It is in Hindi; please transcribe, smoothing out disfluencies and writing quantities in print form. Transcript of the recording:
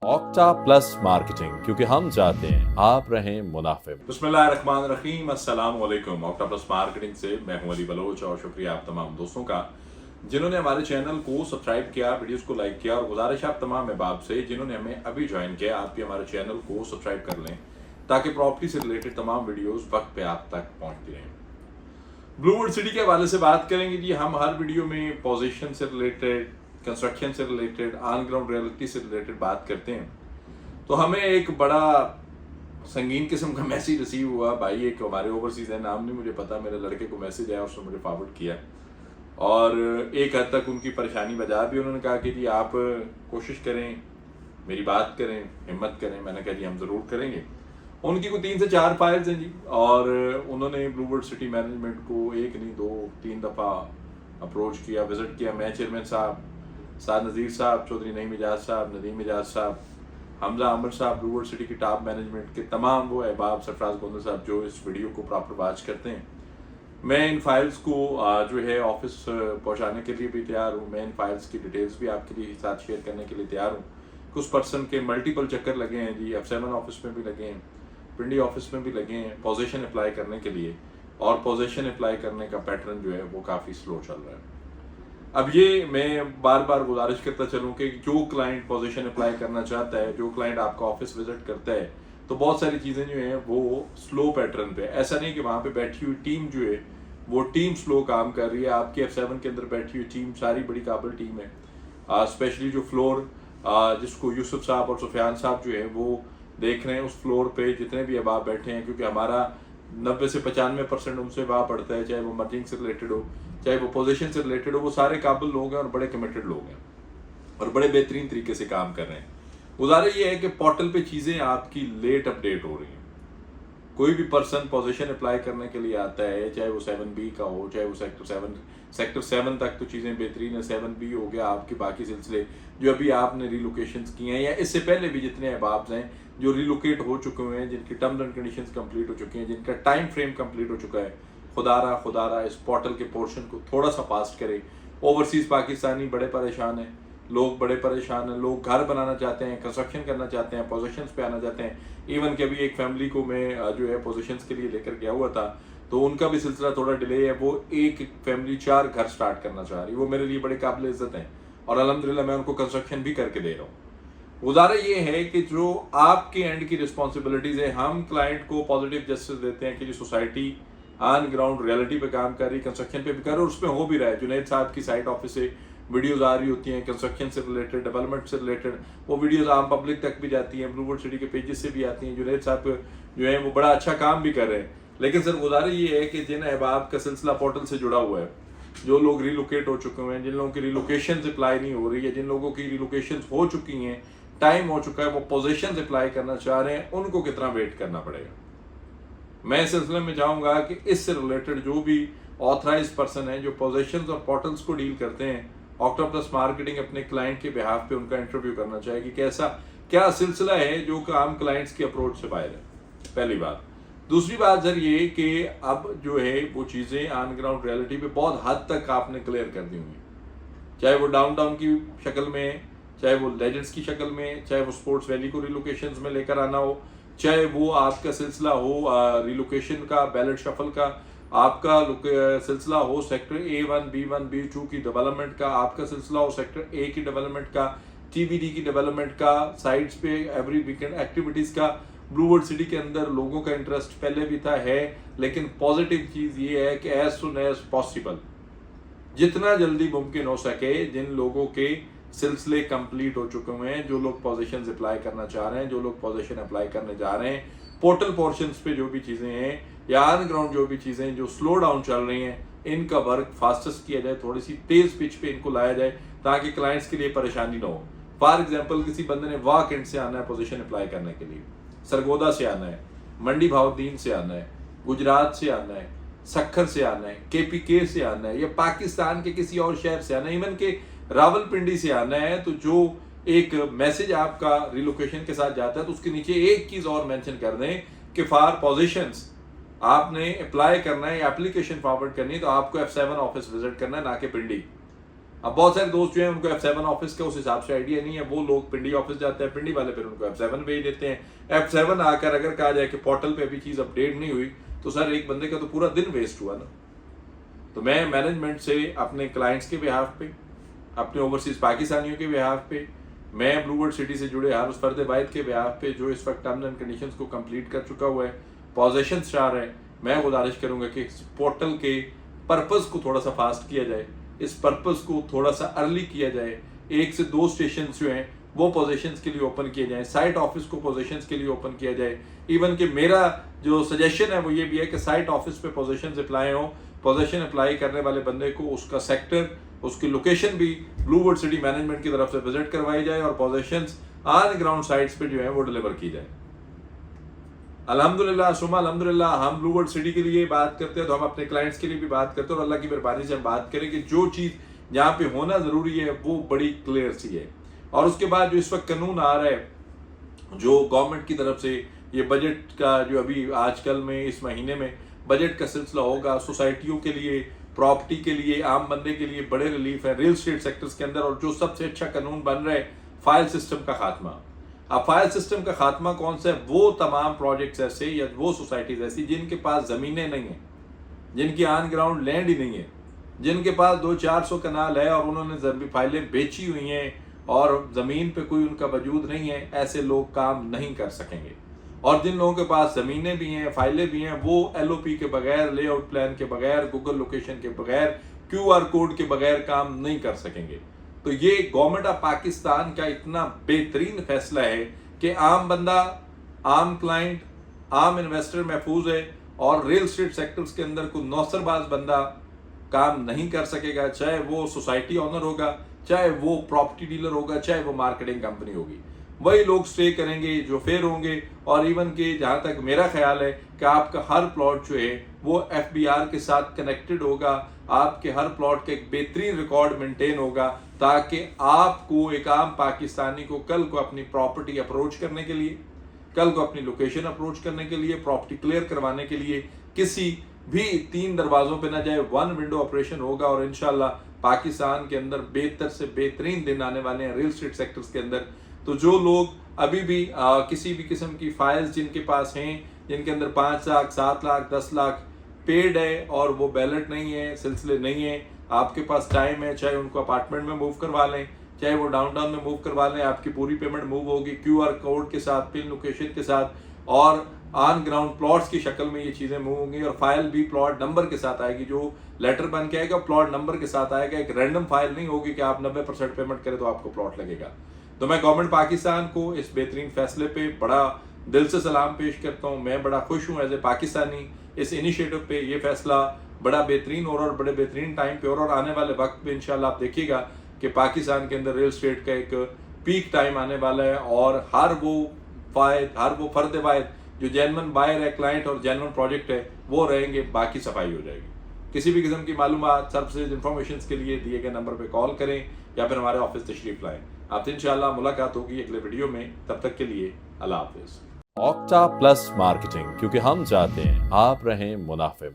ऑक्टा प्लस मार्केटिंग, क्योंकि हम चाहते हैं आप रहें मुनाफे। बिस्मिल्लाहिर्रहमानिर्रहीम, अस्सलाम वालेकुम। ऑक्टा प्लस मार्केटिंग से मैं हूं अली बलोच और शुक्रिया आप तमाम दोस्तों का जिन्होंने हमारे चैनल को सब्सक्राइब किया, वीडियोस को लाइक किया, और गुजारिश आप तमाम अहबाब से जिन्होंने हमें अभी ज्वाइन किया, आप भी हमारे चैनल को सब्सक्राइब कर लें ताकि प्रॉपर्टी से रिलेटेड तमाम वीडियोस वक्त पे आप तक पहुंचती रहें। ब्लूवुड सिटी के हवाले से बात करेंगे जी। हम हर वीडियो में पोजीशन से रिलेटेड, कंस्ट्रक्शन से रिलेटेड, ऑन ग्राउंड रियलिटी से रिलेटेड बात करते हैं। तो हमें एक बड़ा संगीन किस्म का मैसेज रिसीव हुआ। भाई एक हमारे ओवरसीज है, नाम नहीं मुझे पता, मेरे लड़के को मैसेज आया, उसने मुझे फॉरवर्ड किया और एक हद तक उनकी परेशानी बजा भी। उन्होंने कहा कि जी आप कोशिश करें, मेरी बात करें, हिम्मत करें। मैंने कहा जी हम ज़रूर करेंगे। उनकी कोई 3 से 4 फाइल्स हैं जी, और उन्होंने ब्लूवुड सिटी मैनेजमेंट को एक नहीं 2-3 दफ़ा अप्रोच किया, विजिट किया। मैं चेयरमैन साहब, साद नज़ीर साहब, चौधरी नईम इजाज साहब, नदीम इजाज साहब, हमजा अमर साहब, ब्लूवुड सिटी की टॉप मैनेजमेंट के तमाम वो अहबाब, सरफराज गोंदल साहब जो इस वीडियो को प्रॉपर वॉच करते हैं। मैं इन फाइल्स को जो है ऑफिस पहुंचाने के लिए भी तैयार हूँ। मैं इन फाइल्स की डिटेल्स भी आपके लिए साथ शेयर करने के लिए तैयार हूँ। कुछ पर्सन के मल्टीपल चक्कर लगे हैं जी, F7 ऑफिस में भी लगे हैं, पिंडी ऑफिस में भी लगे हैं पोजीशन अप्लाई करने के लिए, और पोजीशन अप्लाई करने का पैटर्न जो है वो काफ़ी स्लो चल रहा है। अब ये मैं बार बार गुजारिश करता चलूँ कि जो क्लाइंट पोजीशन अप्लाई करना चाहता है, जो क्लाइंट आपका ऑफिस विजिट करता है, तो बहुत सारी चीज़ें जो हैं वो स्लो पैटर्न पे। ऐसा नहीं कि वहाँ पे बैठी हुई टीम जो है वो टीम स्लो काम कर रही है। आपकी F7 के अंदर बैठी हुई टीम सारी बड़ी काबिल टीम है। स्पेशली जो फ्लोर जिसको यूसुफ साहब और सुफियान साहब जो है वो देख रहे हैं, उस फ्लोर पे जितने भी अहबाब बैठे हैं, क्योंकि हमारा 90 से 95% उनसे वाह पड़ता है, चाहे वो मर्जिंग से रिलेटेड हो, चाहे वो पोजीशन से रिलेटेड हो, वो सारे काबिल लोग हैं और बड़े कमिटेड लोग हैं और बड़े बेहतरीन तरीके से काम कर रहे हैं। गुजारिश ये है कि पोर्टल पे चीज़ें आपकी लेट अपडेट हो रही हैं। कोई भी पर्सन पोजीशन अप्लाई करने के लिए आता है, चाहे वो 7B का हो, चाहे वो सेक्टर 7 तक तो चीज़ें बेहतरीन है। 7B हो गया, आपके बाकी सिलसिले जो अभी आपने रिलोकेशंस किए हैं या इससे पहले भी जितने अहबाब हैं जो रिलोकेट हो चुके हुए हैं, जिनकी टर्म्स एंड कंडीशंस कंप्लीट हो चुकी हैं, जिनका टाइम फ्रेम कंप्लीट हो चुका है, खुदारा इस पोर्टल के पोर्शन को थोड़ा सा फास्ट करें। ओवरसीज़ पाकिस्तानी बड़े परेशान हैं, लोग बड़े परेशान हैं, लोग घर बनाना चाहते हैं, कंस्ट्रक्शन करना चाहते हैं, पोजीशंस पे आना चाहते हैं। इवन कि अभी एक फैमिली को मैं जो है पोजीशंस के लिए लेकर गया हुआ था, तो उनका भी सिलसिला थोड़ा डिले है। वो एक फैमिली 4 घर स्टार्ट करना चाह रही है। वो मेरे लिए बड़े काबिल इज्जत हैं और अल्हम्दुलिल्लाह मैं उनको कंस्ट्रक्शन भी करके दे रहा हूँ। गुजारा ये है कि जो आपके एंड की रिस्पॉन्सिबिलिटीज़ है, हम क्लाइंट को पॉजिटिव जस्टिस देते हैं कि जो सोसाइटी ऑन ग्राउंड रियलिटी पे काम कर रही, कंस्ट्रक्शन पे भी कर रही, और उसमें हो भी रहा है। जुनैद साहब की साइट ऑफिस से वीडियोस आ रही होती हैं कंस्ट्रक्शन से रिलेटेड, डेवलपमेंट से रिलेटेड, वो वीडियोस आम पब्लिक तक भी जाती हैं, ब्लूवुड सिटी के पेजेस से भी आती हैं। जुनैद साहब जो है वो बड़ा अच्छा काम भी कर रहे हैं। लेकिन सर गुजारिश ये है कि जिन अहबाब का सिलसिला पोर्टल से जुड़ा हुआ है, जो लोग रिलोकेट हो चुके हैं, जिन लोगों की रिलोकेशन अप्लाई नहीं हो रही है, जिन लोगों की रिलोकेशन हो चुकी हैं, टाइम हो चुका है, वो पोजीशन अप्लाई करना चाह रहे हैं, उनको कितना वेट करना पड़ेगा। मैं इस सिलसिले में चाहूँगा कि इससे रिलेटेड जो भी ऑथराइज पर्सन है जो पोजीशंस और पोर्टल्स को डील करते हैं, ऑक्टा प्लस मार्केटिंग अपने क्लाइंट के बिहाफ पे उनका इंटरव्यू करना चाहिए कि कैसा क्या सिलसिला है जो काम क्लाइंट्स की अप्रोच से बाहर है। पहली बात। दूसरी बात सर ये कि अब जो है वो चीज़ें ऑन ग्राउंड रियलिटी पे बहुत हद तक आपने क्लियर कर दी हुई, चाहे वो डाउनटाउन की शक्ल में, चाहे वो लेजेंड्स की शक्ल में, चाहे वो स्पोर्ट्स वैली को रिलोकेशंस में लेकर आना हो, चाहे वो आपका सिलसिला हो रिलोकेशन का, बैलेट शफल का, आपका सिलसिला हो सेक्टर A1, B1, B2 की डेवलपमेंट का, आपका सिलसिला हो सेक्टर A की डेवलपमेंट का, TBD की डेवलपमेंट का, साइट्स पे एवरी वीकेंड एक्टिविटीज़ का। ब्लूवुड सिटी के अंदर लोगों का इंटरेस्ट पहले भी था है, लेकिन पॉजिटिव चीज़ ये है कि एज सुन एज पॉसिबल, जितना जल्दी मुमकिन हो सके, जिन लोगों के सिलसिले कंप्लीट हो चुके हुए हैं, जो लोग पोजीशन अप्लाई करना चाह रहे हैं, जो लोग पोजीशन अप्लाई करने जा रहे हैं, पोर्टल पोर्शंस पे जो भी चीज़ें हैं या ऑन ग्राउंड जो भी चीज़ें जो स्लो डाउन चल रही हैं, इनका वर्क फास्टेस्ट किया जाए, थोड़ी सी तेज़ पिच पे इनको लाया जाए ताकि क्लाइंट्स के लिए परेशानी ना हो। फॉर एग्जाम्पल किसी बंदे ने वाक एंड से आना है पोजीशन अप्लाई करने के लिए, सरगोदा से आना है, मंडी भावदीन से आना है, गुजरात से आना है, सक्खर से आना है, KPK से आना है, या पाकिस्तान के किसी और शहर से आना है, इवन के रावलपिंडी से आना है, तो जो एक मैसेज आपका रिलोकेशन के साथ जाता है तो उसके नीचे एक चीज़ और मेंशन कर दें कि फॉर पोजीशंस आपने अप्लाई करना है या एप्लीकेशन फॉरवर्ड करनी है तो आपको F7 ऑफिस विजिट करना है, ना कि पिंडी। अब बहुत सारे दोस्त जो हैं उनको F7 ऑफिस का उस हिसाब से आइडिया नहीं है, वो लोग पिंडी ऑफिस जाते हैं, पिंडी वाले फिर उनको F7 भेज देते हैं। F7 आकर अगर कहा जाए कि पोर्टल पे अभी चीज़ अपडेट नहीं हुई तो सर एक बंदे का तो पूरा दिन वेस्ट हुआ ना। तो मैं मैनेजमेंट से अपने क्लाइंट्स के बिहाफ पे, अपने ओवरसीज पाकिस्तानियों के बिहाफ पे, मैं ब्लूवर्ड सिटी से जुड़े हर उस फर्द वाहिद के बिहाफ पे जो इस वक्त टर्म्स एंड कंडीशंस को कंप्लीट कर चुका हुआ है, पोजेशन चाह रहा है, मैं गुजारिश करूंगा कि इस पोर्टल के पर्पस को थोड़ा सा फास्ट किया जाए, इस पर्पस को थोड़ा सा अर्ली किया जाए। 1 से 2 स्टेशन जो हैं वो पोजीशंस के लिए ओपन किए जाएं, साइट ऑफिस को पोजीशंस के लिए ओपन किया जाए। इवन कि मेरा जो सजेशन है वो ये भी है कि साइट ऑफिस पे पोजीशंस अप्लाई हो, पोजीशन अप्लाई करने वाले बंदे को उसका सेक्टर, उसकी लोकेशन भी ब्लूवर्ड सिटी मैनेजमेंट की तरफ से विजिट करवाई जाए और पोजीशंस ऑन ग्राउंड साइट्स पे जो है वो डिलीवर की जाए। अल्हम्दुलिल्लाह सुमा अल्हम्दुलिल्लाह हम ब्लूवर्ड सिटी के लिए बात करते हैं तो हम अपने क्लाइंट्स के लिए भी बात करते हैं, और अल्लाह की मेहरबानी से हम बात करें कि जो चीज़ यहाँ पे होना ज़रूरी है वो बड़ी क्लियर सी है। और उसके बाद जो इस वक्त कानून आ रहा है जो गवर्नमेंट की तरफ से, ये बजट का जो अभी आजकल में इस महीने में बजट का सिलसिला होगा, सोसाइटियों के लिए, प्रॉपर्टी के लिए, आम बंदे के लिए बड़े रिलीफ है रियल स्टेट सेक्टर्स के अंदर। और जो सबसे अच्छा कानून बन रहा है फाइल सिस्टम का खात्मा। अब फाइल सिस्टम का खात्मा कौन सा है? वो तमाम प्रोजेक्ट्स ऐसे या वो सोसाइटीज ऐसी जिनके पास ज़मीनें नहीं हैं, जिनकी ऑन ग्राउंड लैंड ही नहीं है, जिनके पास 200-400 कनाल है और उन्होंने फाइलें बेची हुई हैं और ज़मीन पे कोई उनका वजूद नहीं है, ऐसे लोग काम नहीं कर सकेंगे। और जिन लोगों के पास ज़मीनें भी हैं, फाइलें भी हैं, वो LOP के बगैर, लेआउट प्लान के बगैर, गूगल लोकेशन के बगैर, QR कोड के बगैर काम नहीं कर सकेंगे। तो ये गवर्नमेंट ऑफ पाकिस्तान का इतना बेहतरीन फैसला है कि आम बंदा, आम क्लाइंट, आम इन्वेस्टर महफूज है और रियल स्टेट सेक्टर्स के अंदर कोई नौसरबाज बंदा काम नहीं कर सकेगा, चाहे वो सोसाइटी ऑनर होगा, चाहे वो प्रॉपर्टी डीलर होगा, चाहे वो मार्केटिंग कंपनी होगी। वही लोग स्टे करेंगे जो फेयर होंगे। और इवन के जहाँ तक मेरा ख्याल है कि आपका हर प्लॉट जो है वो FBR के साथ कनेक्टेड होगा, आपके हर प्लॉट का एक बेहतरीन रिकॉर्ड मेंटेन होगा, ताकि आपको एक आम पाकिस्तानी को कल को अपनी प्रॉपर्टी अप्रोच करने के लिए, कल को अपनी लोकेशन अप्रोच करने के लिए, प्रॉपर्टी क्लियर करवाने के लिए किसी भी 3 दरवाजों पे ना जाए, 1 विंडो ऑपरेशन होगा। और इंशाल्लाह पाकिस्तान के अंदर बेहतर से बेहतरीन दिन आने वाले हैं रियल स्टेट सेक्टर्स के अंदर। तो जो लोग अभी भी किसी भी किस्म की फाइल्स जिनके पास हैं, जिनके अंदर 5 लाख, 7 लाख, 10 लाख पेड है और वो बैलेट नहीं है, सिलसिले नहीं है, आपके पास टाइम है, चाहे उनको अपार्टमेंट में मूव करवा लें, चाहे वो डाउनटाउन में मूव करवा लें, आपकी पूरी पेमेंट मूव होगी QR कोड के साथ, पिन लोकेशन के साथ, और ऑन ग्राउंड प्लॉट्स की शक्ल में ये चीज़ें मूव होंगी। और फाइल भी प्लॉट नंबर के साथ आएगी, जो लेटर बन के आएगा प्लॉट नंबर के साथ आएगा। एक रैंडम फाइल नहीं होगी कि आप 90% पेमेंट करें तो आपको प्लॉट लगेगा। तो मैं गवर्नमेंट पाकिस्तान को इस बेहतरीन फैसले पे बड़ा दिल से सलाम पेश करता हूँ। मैं बड़ा खुश हूँ एज ए पाकिस्तानी इस इनिशिएटिव पे। ये फैसला बड़ा बेहतरीन और बड़े बेहतरीन टाइम पे और आने वाले वक्त पे इंशाल्लाह आप देखिएगा कि पाकिस्तान के अंदर रियल स्टेट का एक पीक टाइम आने वाला है और हर वो फर्द वाहिद जो जेन्युइन बायर है, क्लाइंट और जेन्युइन प्रोजेक्ट है, वो रहेंगे, बाकी सफाई हो जाएगी। किसी भी किस्म की मालूमात, सर्विसेज, इंफॉर्मेशन के लिए दिए गए नंबर पे कॉल करें या फिर हमारे ऑफिस तशरीफ लाएं। आपसे इंशाल्लाह मुलाकात होगी अगले वीडियो में। तब तक के लिए अल्लाह हाफिज। ऑक्टा प्लस मार्केटिंग, क्योंकि हम चाहते हैं आप रहें मुनाफे में।